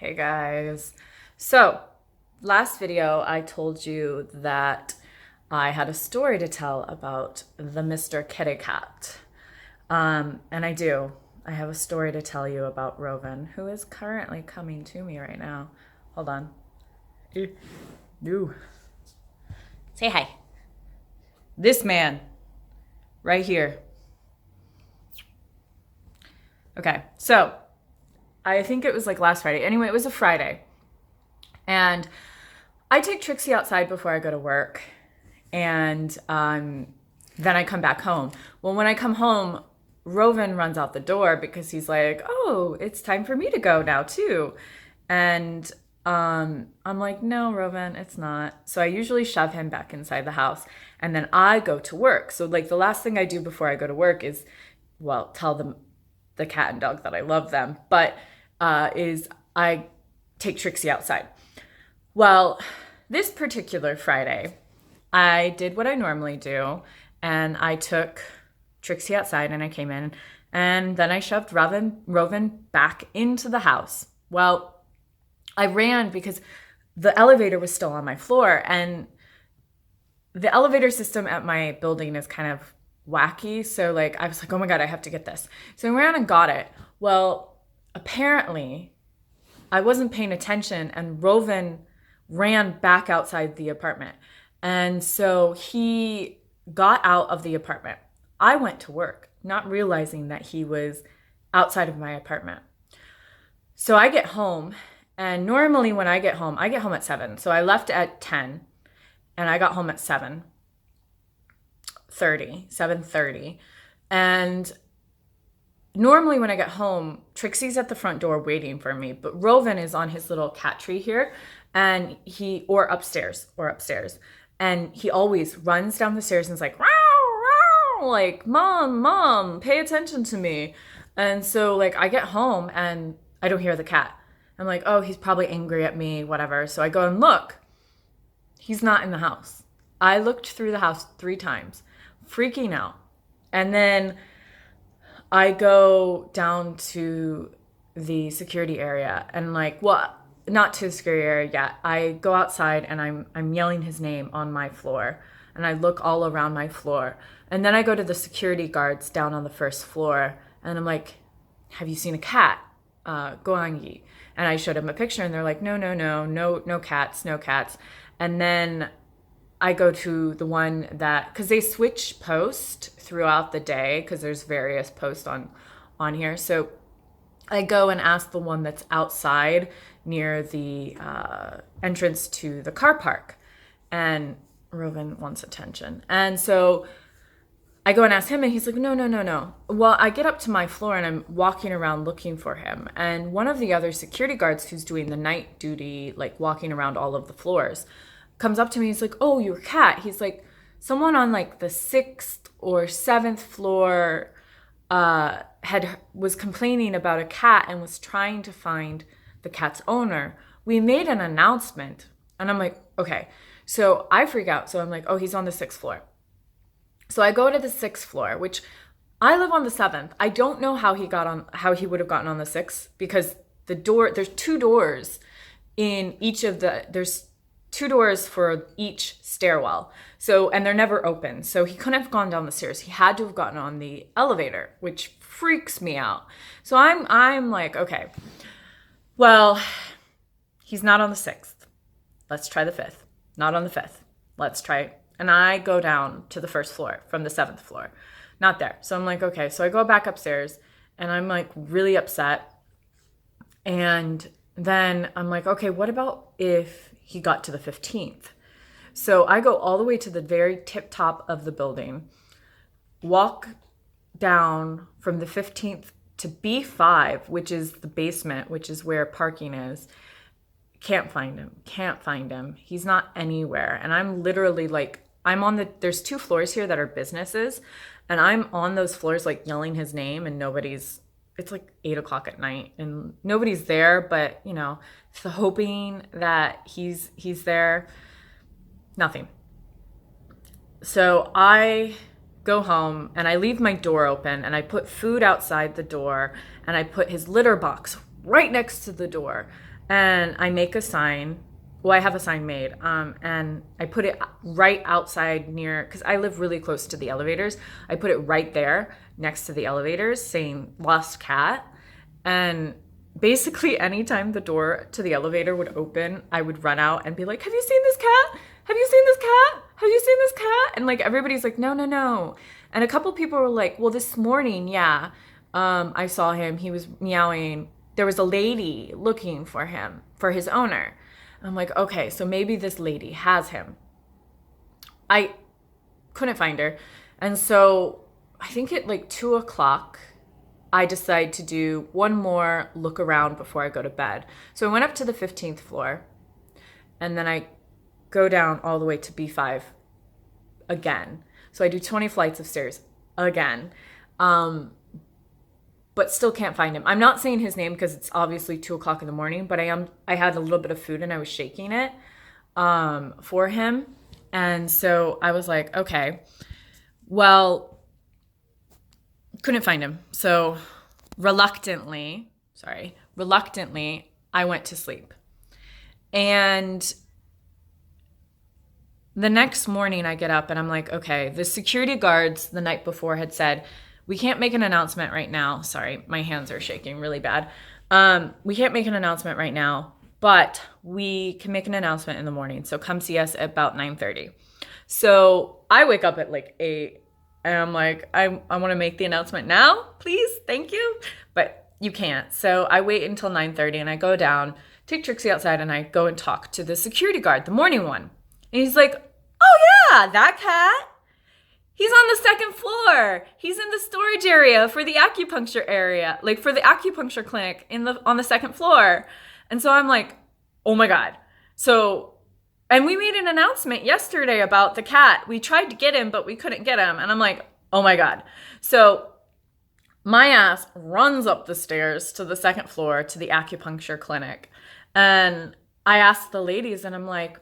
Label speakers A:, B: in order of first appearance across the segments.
A: Hey guys. So, last video I told you that I had a story to tell about the Mr. Kitty Cat. And I do. I have a story to tell you about Rovan, who is currently coming to me right now. Hold on. No. Say hi. This man, right here. Okay, so I think it was like last Friday. Anyway, it was a Friday. And I take Trixie outside before I go to work. And then I come back home. Well, when I come home, Rovan runs out the door because he's like, oh, it's time for me to go now, too. And I'm like, no, Rovan, it's not. So I usually shove him back inside the house. And then I go to work. So, like, the last thing I do before I go to work is, well, tell them the cat and dog that I love them, but is I take Trixie outside. Well, this particular Friday, I did what I normally do, and I took Trixie outside and I came in, and then I shoved Rovan back into the house. Well, I ran because the elevator was still on my floor, and the elevator system at my building is kind of wacky. So like I was like, oh my God, I have to get this. So I ran and got it. Well, apparently I wasn't paying attention and Rovan ran back outside the apartment. And so he got out of the apartment. I went to work, not realizing that he was outside of my apartment. So I get home, and normally when I get home at 7. So I left at 10 and I got home at 7:30. And normally when I get home, Trixie's at the front door waiting for me, but Rovan is on his little cat tree here, and or upstairs. And he always runs down the stairs and is like, "Row, row," like, mom, pay attention to me. And so like I get home and I don't hear the cat. I'm like, oh, he's probably angry at me, whatever. So I go and look. He's not in the house. I looked through the house 3 times, freaking out. And then I go down to the security area and like, well, not to the security area yet. I go outside and I'm yelling his name on my floor, and I look all around my floor. And then I go to the security guards down on the first floor and I'm like, have you seen a cat? Goangi. And I showed him a picture and they're like, no cats. And then I go to the one that, because they switch post throughout the day because there's various posts on here. So I go and ask the one that's outside near the entrance to the car park. And Rovan wants attention. And so I go and ask him and he's like, no. Well, I get up to my floor and I'm walking around looking for him. And one of the other security guards who's doing the night duty, like walking around all of the floors, comes up to me. He's like, oh, your cat. He's like, someone on like the 6th or 7th floor was complaining about a cat and was trying to find the cat's owner. We made an announcement. And I'm like, okay. So I freak out. So I'm like, oh, he's on the 6th floor. So I go to the 6th floor, which I live on the 7th. I don't know how he would have gotten on the 6th, because there's 2 doors in each of there's 2 doors for each stairwell. So, and they're never open. So he couldn't have gone down the stairs. He had to have gotten on the elevator, which freaks me out. So I'm like, okay, well, he's not on the 6th. Let's try the 5th. Not on the 5th. Let's try. And I go down to the 1st floor from the 7th floor. Not there. So I'm like, okay. So I go back upstairs and I'm like really upset. And then I'm like, okay, what about if he got to the 15th? So I go all the way to the very tip top of the building, walk down from the 15th to B5, which is the basement, which is where parking is. Can't find him. He's not anywhere. And I'm literally like, there's 2 floors here that are businesses, and I'm on those floors like yelling his name, and it's like 8:00 at night and nobody's there, but you know, so hoping that he's there. Nothing. So I go home and I leave my door open and I put food outside the door and I put his litter box right next to the door. and I make a sign. Well, I have a sign made, and I put it right outside near, because I live really close to the elevators. I put it right there next to the elevators saying lost cat. And basically, anytime the door to the elevator would open, I would run out and be like, have you seen this cat? Have you seen this cat? Have you seen this cat? And like everybody's like, no, no, no. And a couple people were like, well, this morning, yeah, I saw him. He was meowing. There was a lady looking for him, for his owner. I'm like, okay, so maybe this lady has him. I couldn't find her. And so I think at like 2 o'clock, I decide to do one more look around before I go to bed. So I went up to the 15th floor, and then I go down all the way to B5 again. So I do 20 flights of stairs again, but still can't find him. I'm not saying his name because it's obviously 2 o'clock in the morning, but I had a little bit of food and I was shaking it for him. And so I was like, okay, well, couldn't find him. So reluctantly, I went to sleep. And the next morning I get up and I'm like, okay, the security guards the night before had said, we can't make an announcement right now. Sorry, my hands are shaking really bad. We can't make an announcement right now, but we can make an announcement in the morning. So come see us at about 9:30. So I wake up at like 8 and I'm like, I want to make the announcement now, please, thank you. But you can't. So I wait until 9:30 and I go down, take Trixie outside, and I go and talk to the security guard, the morning one. And he's like, oh yeah, that cat. He's on the second floor. He's in the storage area for the acupuncture area, like for the acupuncture clinic on the second floor. And so I'm like, oh my God. So, and we made an announcement yesterday about the cat. We tried to get him, but we couldn't get him. And I'm like, oh my God. So my ass runs up the stairs to the second floor to the acupuncture clinic. And I asked the ladies and I'm like,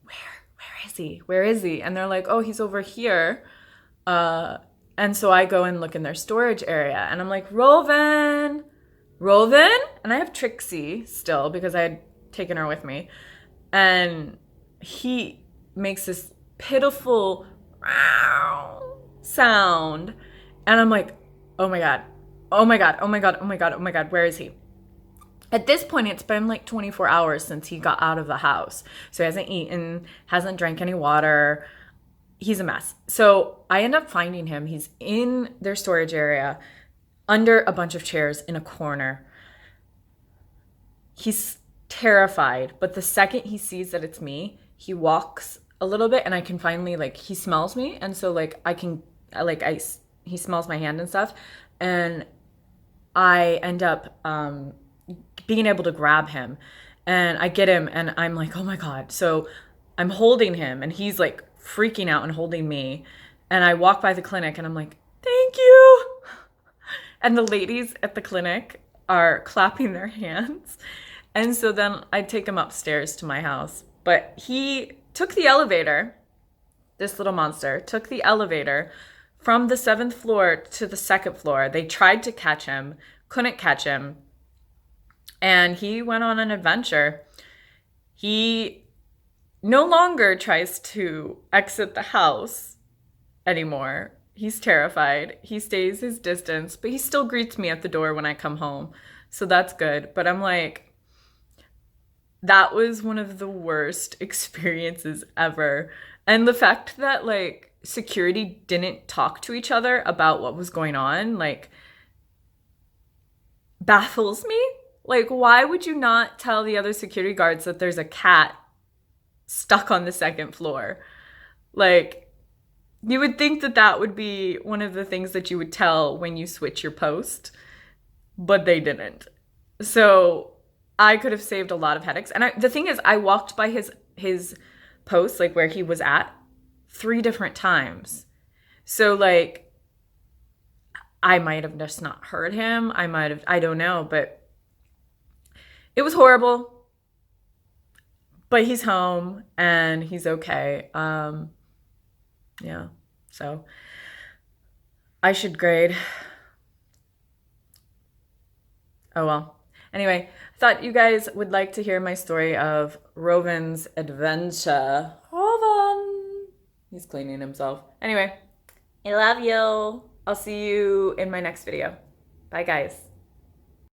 A: where is he? Where is he? And they're like, oh, he's over here. And so I go and look in their storage area and I'm like, Rovan. And I have Trixie still because I had taken her with me. And he makes this pitiful sound. And I'm like, oh my God, oh my God, oh my God, oh my God, oh my God, where is he? At this point, it's been like 24 hours since he got out of the house. So he hasn't eaten, hasn't drank any water. He's a mess. So I end up finding him. He's in their storage area under a bunch of chairs in a corner. He's terrified, but the second he sees that it's me, he walks a little bit and I can finally, like, he smells me. And so like he smells my hand and stuff. And I end up being able to grab him and I get him and I'm like, oh my God. So I'm holding him and he's like freaking out and holding me. And I walk by the clinic and I'm like, thank you. And the ladies at the clinic are clapping their hands. And so then I take him upstairs to my house. But he took the elevator, this little monster, took the elevator from the 7th floor to the 2nd floor. They tried to catch him, couldn't catch him. And he went on an adventure. He no longer tries to exit the house anymore. He's terrified. He stays his distance, but he still greets me at the door when I come home. So that's good. But I'm like, that was one of the worst experiences ever. And the fact that like security didn't talk to each other about what was going on, like, baffles me. Like, why would you not tell the other security guards that there's a cat stuck on the 2nd floor? Like, you would think that that would be one of the things that you would tell when you switch your post, but they didn't. So I could have saved a lot of headaches. And the thing is, I walked by his post, like where he was at, 3 different times. So like, I might have just not heard him. I don't know, but it was horrible. But he's home and he's okay. Yeah, so I should grade. Oh well. Anyway, I thought you guys would like to hear my story of Rovan's adventure. Rovan! He's cleaning himself. Anyway, I love you. I'll see you in my next video. Bye, guys.